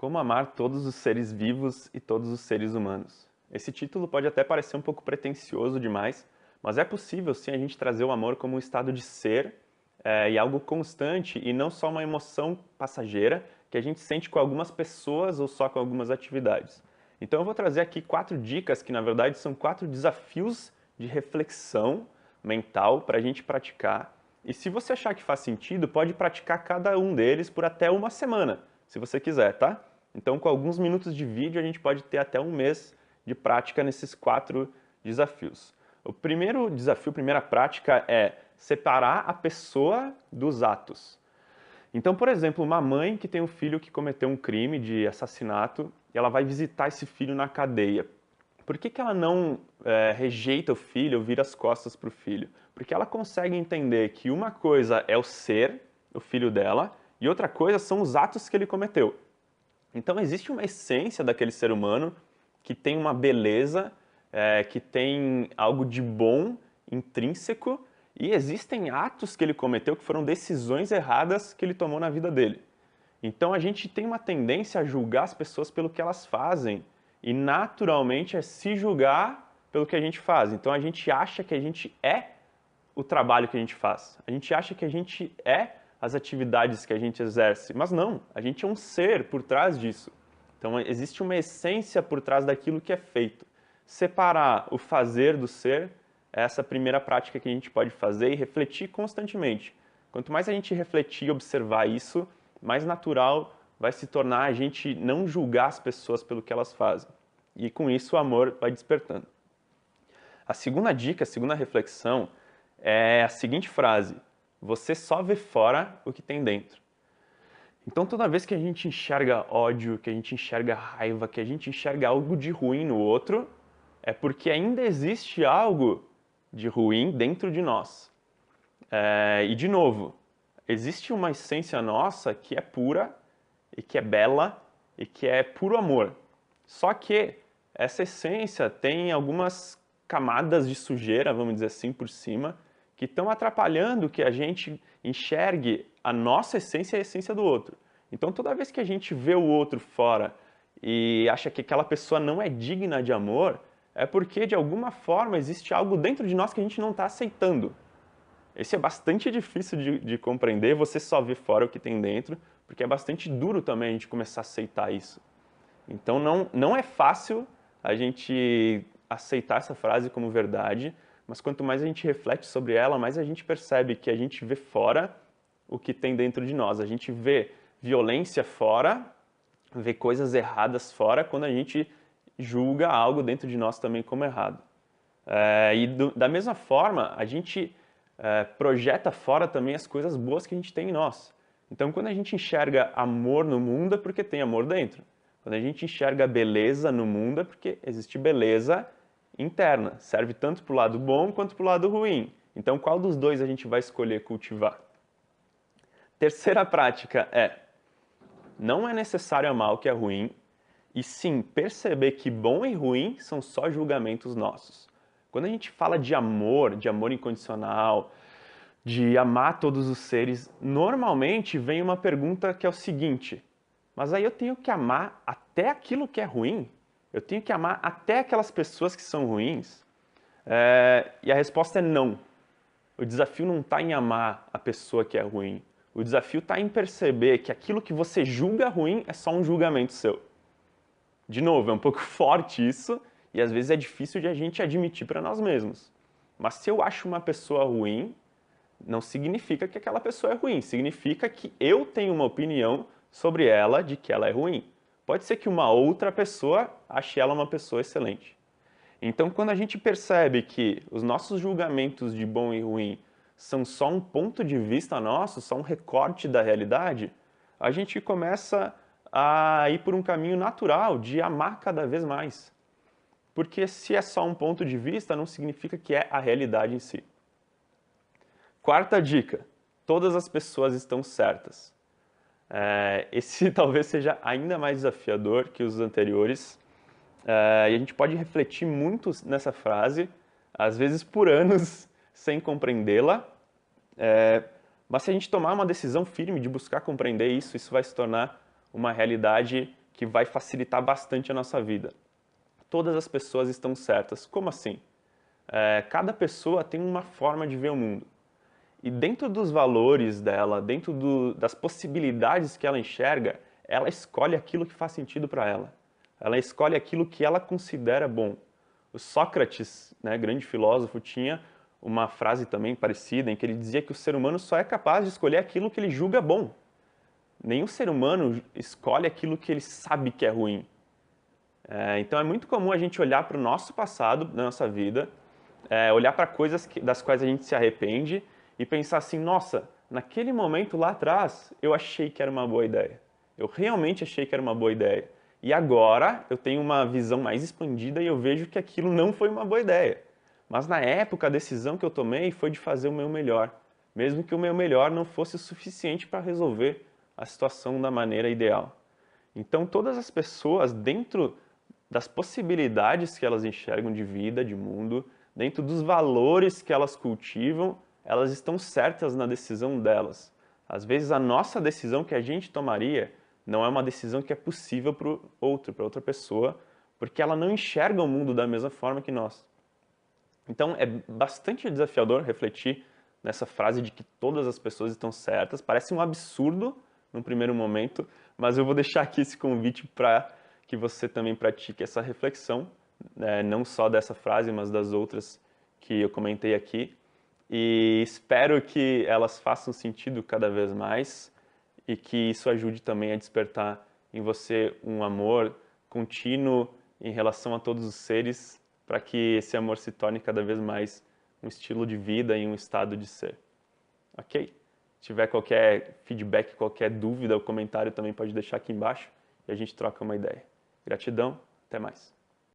Como amar todos os seres vivos e todos os seres humanos. Esse título pode até parecer um pouco pretensioso demais, mas é possível sim a gente trazer o amor como um estado de ser e algo constante e não só uma emoção passageira que a gente sente com algumas pessoas ou só com algumas atividades. Então eu vou trazer aqui 4 dicas que na verdade são 4 desafios de reflexão mental para a gente praticar. E se você achar que faz sentido, pode praticar cada um deles por até uma semana, se você quiser, tá? Então, com alguns minutos de vídeo, a gente pode ter até um mês de prática nesses 4 desafios. O primeiro desafio, a primeira prática é separar a pessoa dos atos. Então, por exemplo, uma mãe que tem um filho que cometeu um crime de assassinato e ela vai visitar esse filho na cadeia. Por que ela não rejeita o filho ou vira as costas para o filho? Porque ela consegue entender que uma coisa é o ser, o filho dela, e outra coisa são os atos que ele cometeu. Então existe uma essência daquele ser humano que tem uma beleza, que tem algo de bom, intrínseco, e existem atos que ele cometeu que foram decisões erradas que ele tomou na vida dele. Então a gente tem uma tendência a julgar as pessoas pelo que elas fazem, e naturalmente é se julgar pelo que a gente faz. Então a gente acha que a gente é o trabalho que a gente faz. A gente acha que a gente é as atividades que a gente exerce, mas não, a gente é um ser por trás disso. Então existe uma essência por trás daquilo que é feito. Separar o fazer do ser é essa primeira prática que a gente pode fazer e refletir constantemente. Quanto mais a gente refletir e observar isso, mais natural vai se tornar a gente não julgar as pessoas pelo que elas fazem. E com isso o amor vai despertando. A segunda dica, a segunda reflexão é a seguinte frase: você só vê fora o que tem dentro. Então toda vez que a gente enxerga ódio, que a gente enxerga raiva, que a gente enxerga algo de ruim no outro, é porque ainda existe algo de ruim dentro de nós. E de novo, existe uma essência nossa que é pura e que é bela e que é puro amor. Só que essa essência tem algumas camadas de sujeira, vamos dizer assim, por cima, que estão atrapalhando que a gente enxergue a nossa essência e a essência do outro. Então toda vez que a gente vê o outro fora e acha que aquela pessoa não é digna de amor, é porque de alguma forma existe algo dentro de nós que a gente não está aceitando. Esse é bastante difícil de compreender, você só vê fora o que tem dentro, porque é bastante duro também a gente começar a aceitar isso. Então não é fácil a gente aceitar essa frase como verdade, mas quanto mais a gente reflete sobre ela, mais a gente percebe que a gente vê fora o que tem dentro de nós. A gente vê violência fora, vê coisas erradas fora, quando a gente julga algo dentro de nós também como errado. Da mesma forma, a gente projeta fora também as coisas boas que a gente tem em nós. Então, quando a gente enxerga amor no mundo, é porque tem amor dentro. Quando a gente enxerga beleza no mundo, é porque existe beleza interna. Serve tanto para o lado bom quanto para o lado ruim. Então, qual dos dois a gente vai escolher cultivar? Terceira prática é: não é necessário amar o que é ruim, e sim perceber que bom e ruim são só julgamentos nossos. Quando a gente fala de amor incondicional, de amar todos os seres, normalmente vem uma pergunta que é o seguinte: mas aí eu tenho que amar até aquilo que é ruim? Eu tenho que amar até aquelas pessoas que são ruins? E a resposta é não. O desafio não está em amar a pessoa que é ruim. O desafio está em perceber que aquilo que você julga ruim é só um julgamento seu. De novo, é um pouco forte isso, e às vezes é difícil de a gente admitir para nós mesmos. Mas se eu acho uma pessoa ruim, não significa que aquela pessoa é ruim, significa que eu tenho uma opinião sobre ela de que ela é ruim. Pode ser que uma outra pessoa ache ela uma pessoa excelente. Então, quando a gente percebe que os nossos julgamentos de bom e ruim são só um ponto de vista nosso, só um recorte da realidade, a gente começa a ir por um caminho natural de amar cada vez mais. Porque se é só um ponto de vista, não significa que é a realidade em si. Quarta dica: todas as pessoas estão certas. Esse talvez seja ainda mais desafiador que os anteriores. E a gente pode refletir muito nessa frase, às vezes por anos, sem compreendê-la. Mas se a gente tomar uma decisão firme de buscar compreender isso, isso vai se tornar uma realidade que vai facilitar bastante a nossa vida. Todas as pessoas estão certas. Como assim? Cada pessoa tem uma forma de ver o mundo. E dentro dos valores dela, dentro das possibilidades que ela enxerga, ela escolhe aquilo que faz sentido para ela. Ela escolhe aquilo que ela considera bom. O Sócrates, né, grande filósofo, tinha uma frase também parecida, em que ele dizia que o ser humano só é capaz de escolher aquilo que ele julga bom. Nenhum ser humano escolhe aquilo que ele sabe que é ruim. Então é muito comum a gente olhar para o nosso passado, na nossa vida, olhar para coisas das quais a gente se arrepende e pensar assim, nossa, naquele momento lá atrás eu achei que era uma boa ideia. Eu realmente achei que era uma boa ideia. E agora eu tenho uma visão mais expandida e eu vejo que aquilo não foi uma boa ideia. Mas na época a decisão que eu tomei foi de fazer o meu melhor, mesmo que o meu melhor não fosse o suficiente para resolver a situação da maneira ideal. Então todas as pessoas, dentro das possibilidades que elas enxergam de vida, de mundo, dentro dos valores que elas cultivam, elas estão certas na decisão delas. Às vezes a nossa decisão que a gente tomaria não é uma decisão que é possível para para outra pessoa, porque ela não enxerga o mundo da mesma forma que nós. Então é bastante desafiador refletir nessa frase de que todas as pessoas estão certas. Parece um absurdo no primeiro momento, mas eu vou deixar aqui esse convite para que você também pratique essa reflexão, né? Não só dessa frase, mas das outras que eu comentei aqui. E espero que elas façam sentido cada vez mais e que isso ajude também a despertar em você um amor contínuo em relação a todos os seres, para que esse amor se torne cada vez mais um estilo de vida e um estado de ser. Ok? Se tiver qualquer feedback, qualquer dúvida ou comentário, também pode deixar aqui embaixo e a gente troca uma ideia. Gratidão, até mais.